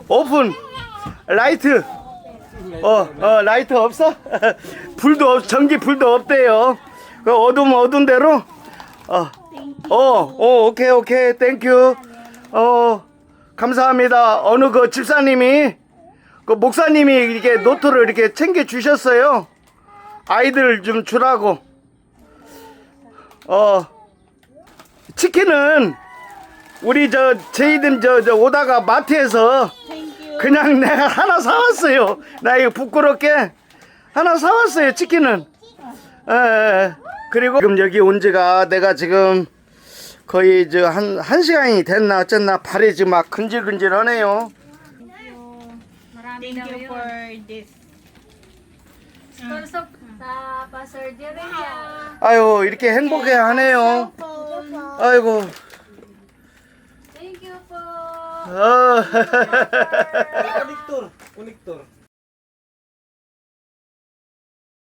오픈 라이트. 라이트 없어? 불도 전기 불도 없대요. 그 어두운 대로. 오케이 땡큐. 감사합니다. 어느 그 집사님이 그 목사님이 이렇게 노트를 이렇게 챙겨 주셨어요. 아이들 좀 주라고. 치킨은 우리 저희들 오다가 마트에서 그냥 내가 하나 사왔어요. 나 이거 부끄럽게 하나 사왔어요, 치킨은. 그리고 지금 여기 온 지가 내가 지금 거의 한 시간이 됐나 어쨌나 발이 지금 막 근질근질하네요. Thank you for this. Sponsor sa pa-surgery. 아유, 이렇게 행복해 하네요. 아이고. Thank you po.